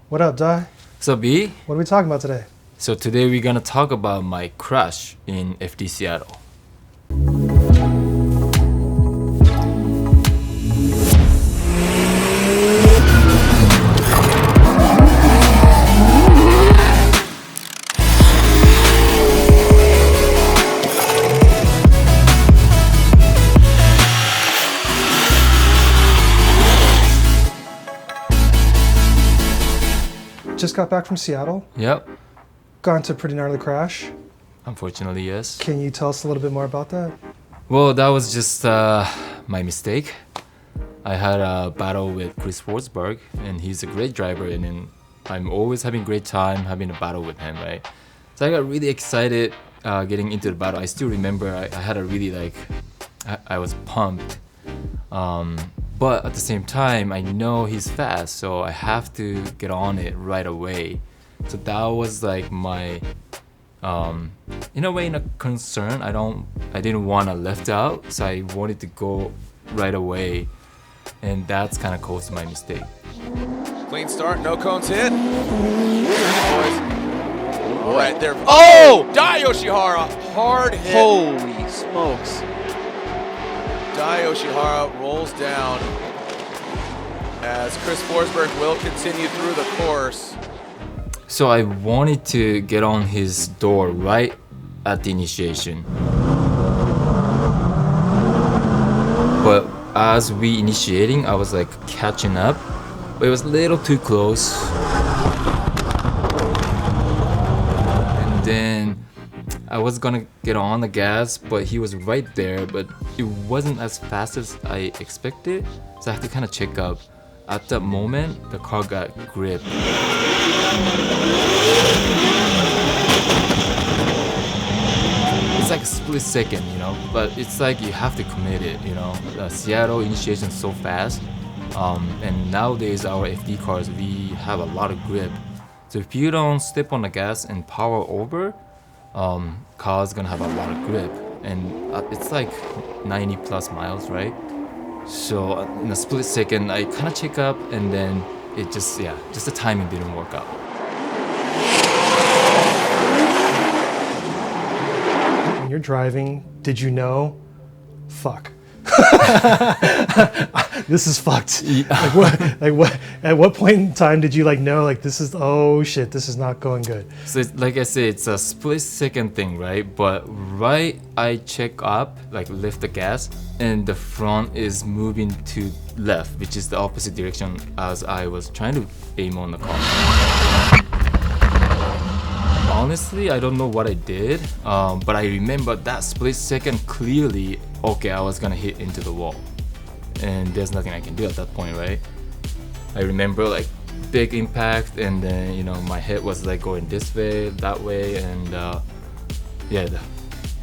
What up, Dai? So B, What are we talking about today? so today we're gonna talk about my crush in FD Seattle. Just got back from Seattle. Yep, Got into a pretty gnarly crash. unfortunately yes. Can you tell us a little bit more about that? Well, that was just my mistake. I had a battle with Chris Forsberg, and he's a great driver, and then I'm always having a great time having a battle with him, right? So I got really excited getting into the battle. I still remember I had a really I was pumped. But at the same time, I know he's fast, so I have to get on it right away. So that was like my, in a way, a concern. I didn't want to left out, so I wanted to go right away, and that's kind of caused my mistake. Clean start, no cones hit. All right there. Oh! DAI Yoshihara, hard hit. Holy smokes. DAI Yoshihara rolls down as Chris Forsberg will continue through the course. So I wanted to get on his door right at the initiation. But as we initiating, I was like catching up, but it was a little too close. And then I was gonna get on the gas, but he was right there, but it wasn't as fast as I expected, so I had to kind of check up. At that moment, the car got gripped. It's like a split second, but it's like you have to commit it, Seattle initiation is so fast, and nowadays our FD cars, we have a lot of grip. So if you don't step on the gas and power over, car's gonna have a lot of grip, and it's like 90 plus miles, right? So in a split second, I kind of check up, and then it just the timing didn't work out. When you're driving, did you know? Fuck. This is fucked. Yeah. At what point in time did you know this is, oh shit, this is not going good? So like I said, it's a split second thing, right? But I check up, lift the gas, and the front is moving to left, which is the opposite direction as I was trying to aim on the car. Honestly, I don't know what I did, but I remember that split second clearly. Okay, I was gonna hit into the wall, and there's nothing I can do at that point, right? I remember big impact, and then my head was going this way, that way, and I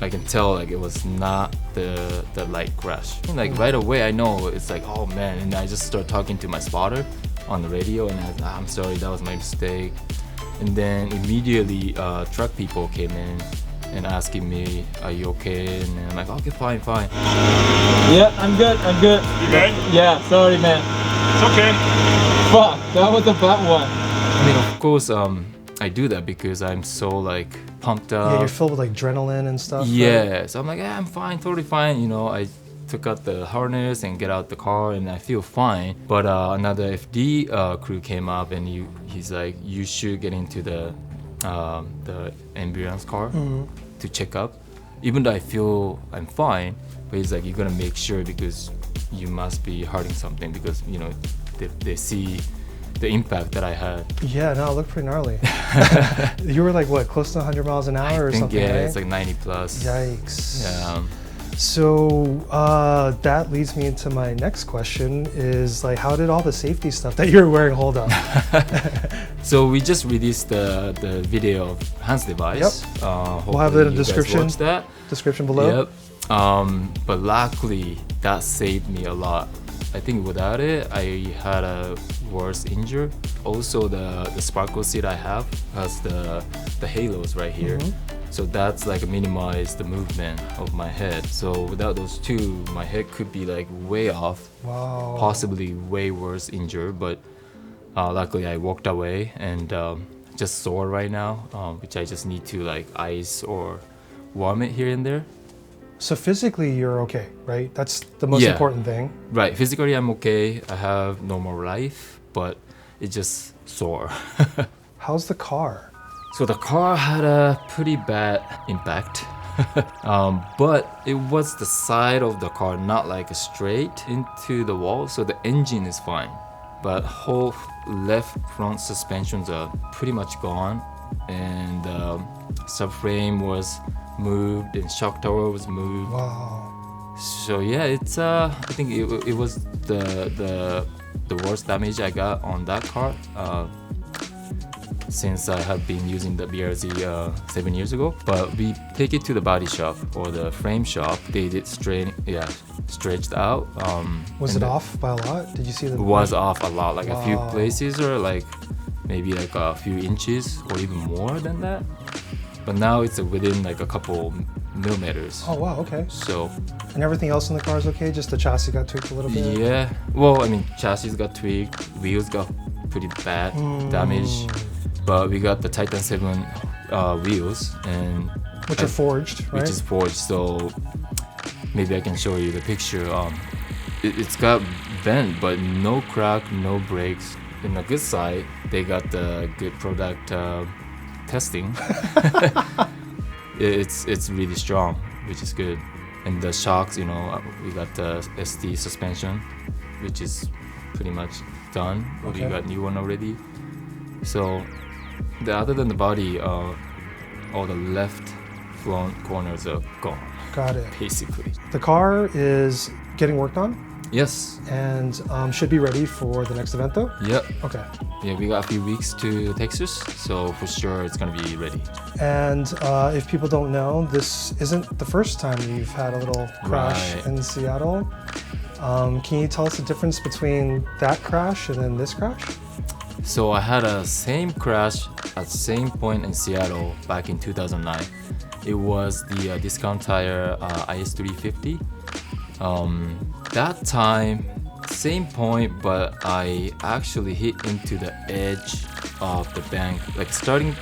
can tell it was not the light crash. And, right away I know it's oh man, and I just start talking to my spotter on the radio, and I'm sorry, that was my mistake. And then immediately truck people came in and asking me, are you okay? And I'm like, okay, fine. Yeah, I'm good. You good? Yeah, sorry, man. It's okay. Fuck, that was a bad one. I mean, of course, I do that because I'm so pumped up. Yeah, you're filled with adrenaline and stuff. Yeah, Right? so I'm yeah, I'm fine, totally fine. I took out the harness and get out the car, and I feel fine. But another FD crew came up, and he's like, you should get into the ambulance car to check up. Even though I feel I'm fine, but he's like, you're gonna make sure because you must be hurting something, because they see the impact that I had. Yeah, no, it looked pretty gnarly. You were what, close to 100 miles an hour or something, yeah, right? it's 90 plus. Yikes. Yeah. So that leads me into my next question is how did all the safety stuff that you're wearing hold up? So we just released the video of Hans' device. Yep. We'll have it in the description. Watch that. Description below. Yep. But luckily that saved me a lot. I think without it, I had a worse injury. Also, the sparkle seat I have has the halos right here. So that's minimize the movement of my head. So without those two, my head could be way off, Wow. possibly way worse injured. But Luckily, I walked away and just sore right now, which I just need to like ice or warm it here and there. So physically, you're okay, right? That's the most Yeah. important thing. Right, physically I'm okay. I have normal life, but it's just sore. How's the car? So the car had a pretty bad impact. But it was the side of the car, not like straight into the wall, so the engine is fine. But whole left front suspensions are pretty much gone, and subframe was moved and shock tower was moved. Wow. So yeah, it's I think it was the worst damage I got on that car since I have been using the BRZ 7 years ago. But we take it to the body shop or the frame shop. They did stretched out. Was and it off by a lot? Did you see the? It was off a lot, like a few Wow. places or like maybe like a few inches or even more than that. But now it's within like a couple millimeters. Oh wow, okay. So And everything else in the car is okay? Just the chassis got tweaked a little bit? yeah, well, I mean, chassis got tweaked, wheels got pretty bad damage, but we got the Titan 7 wheels, and Which are forged, right? which is forged. So maybe I can show you the picture. It's got bent, but no crack, no breaks. In the good side, they got the good product testing. It's really strong, which is good. And the shocks, you know, we got the ST suspension, which is pretty much done. Okay. We got new one already. So, other than the body, all the left front corners are gone, Got it. basically. The car is getting worked on Yes. and should be ready for the next event though? Yep. Okay. Yeah, we got a few weeks to Texas, so for sure it's gonna be ready. And if people don't know, this isn't the first time you've had a little crash Right. in Seattle. Can you tell us the difference between that crash and then this crash? So I had a same crash at same point in Seattle back in 2009. It was the discount tire IS350. That time, same point, but I actually hit into the edge of the bank, like starting.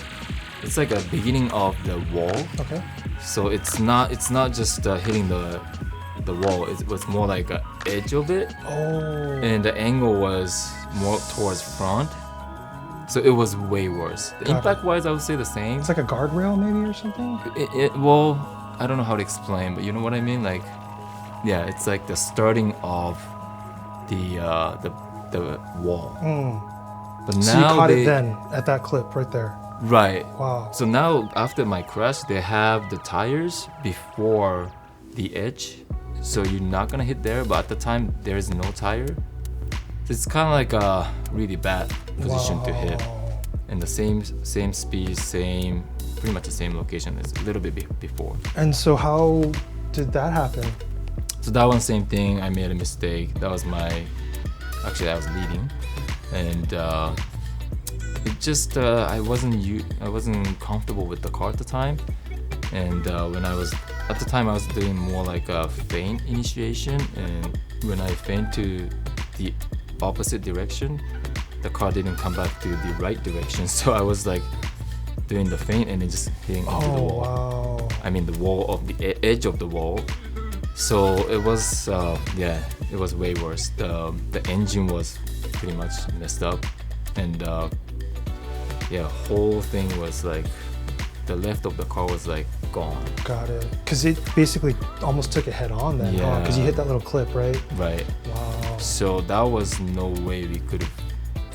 It's like a beginning of the wall. Okay. So it's not just hitting the wall. It was more like a edge of it, Oh. and the angle was more towards front. So it was way worse. The Got it. impact wise, I would say the same. It's like a guardrail maybe or something? Well, I don't know how to explain, but you know what I mean. Like, yeah, it's like the starting of the wall. But now So you caught they, it then at that clip right there. right. Wow. So now after my crash, they have the tires before the edge, so you're not gonna hit there. But at the time, there is no tire. So it's kind of like a really bad position to hit, Wow. and the same speed, pretty much the same location as a little bit before. And so how did that happen? So that one, same thing. I made a mistake. That was actually I was leading, and it just I wasn't comfortable with the car at the time, and when I was at the time I was doing more like a feint initiation, and when I feint to the opposite direction, the car didn't come back to the right direction. So I was like doing the feint and then just hitting into the Oh, wall. wow. I mean the wall of the edge of the wall. So it was it was way worse. The engine was pretty much messed up, and whole thing was like the left of the car was like gone. Got it. Because it basically almost took it head on then, huh? Yeah. Because you hit that little clip, right? Right. Wow. So that was no way we could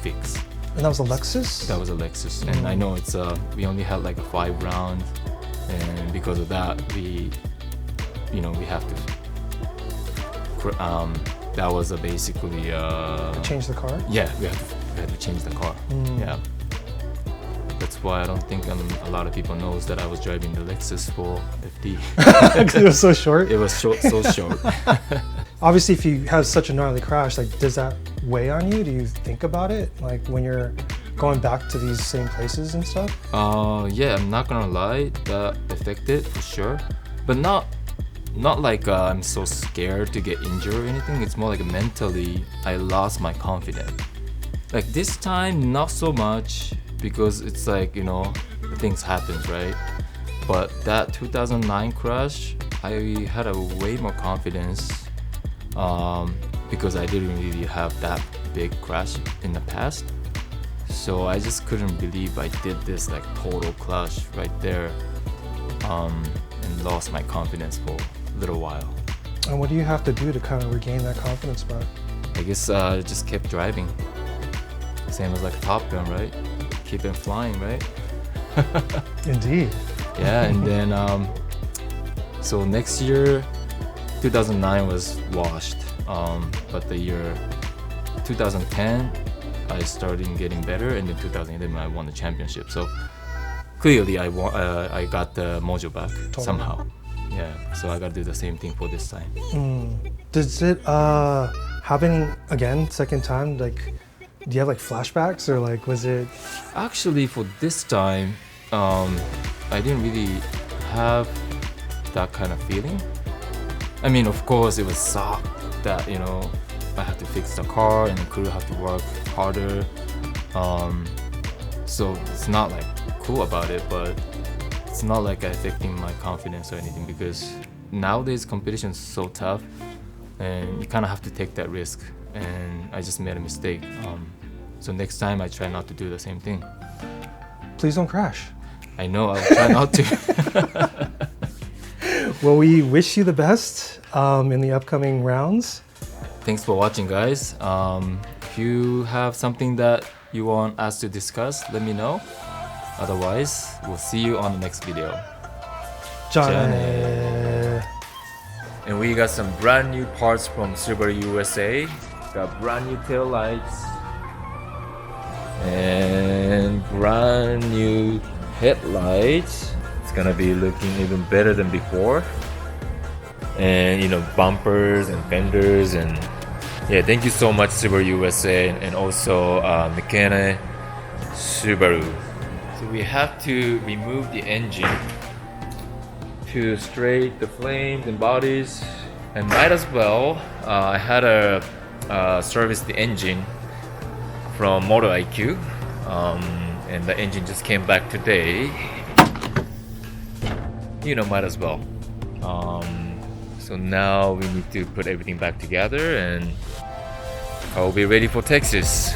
fix. And that was a Lexus? That was a Lexus, and I know it's we only had like a 5 round, and because of that we have to that was basically Change the car? yeah, we had to change the car. Yeah, that's why I don't think a lot of people knows that I was driving the Lexus 450. Because it was so short? It was so short. Obviously, if you have such a gnarly crash, like, does that weigh on you? Do you think about it? Like, when you're going back to these same places and stuff? Yeah, I'm not gonna lie, that affected for sure, but not like I'm so scared to get injured or anything. It's more like mentally I lost my confidence. Like this time, not so much because it's like, you know, things happen, right? But that 2009 crash, I had a way more confidence because I didn't really have that big crash in the past. So I just couldn't believe I did this like total crash right there, and lost my confidence for a little while. And what do you have to do to kind of regain that confidence back? I guess just kept driving. Same as like Top Gun, right? Keep it flying, right? Indeed. Yeah, and then so next year, 2009 was washed, but the year 2010, I started getting better, and then 2011 I won the championship. So clearly I got the mojo back somehow. Yeah, so I got to do the same thing for this time. Does it happening again second time? Like, do you have like flashbacks, or like was it? Actually, for this time, I didn't really have that kind of feeling. I mean, of course, it was sucked that, you know, I had to fix the car and the crew had to work harder. So it's not like cool about it, but it's not like affecting my confidence or anything, because nowadays competition is so tough and you kind of have to take that risk, and I just made a mistake. So next time I try not to do the same thing. Please don't crash. I know, I'll try not to. Well, we wish you the best in the upcoming rounds. Thanks for watching, guys. If you have something that you want us to discuss, let me know. Otherwise, we'll see you on the next video. Johnny. And we got some brand new parts from Subaru USA. Got brand new tail lights and brand new headlights. It's gonna be looking even better than before. And you know, bumpers and fenders, and yeah, thank you so much Subaru USA, and also Mikane Subaru. So we have to remove the engine to straight the flames and bodies, and might as well. I had a service the engine from Motor IQ, and the engine just came back today. You know, might as well. So now we need to put everything back together, and I'll be ready for Texas.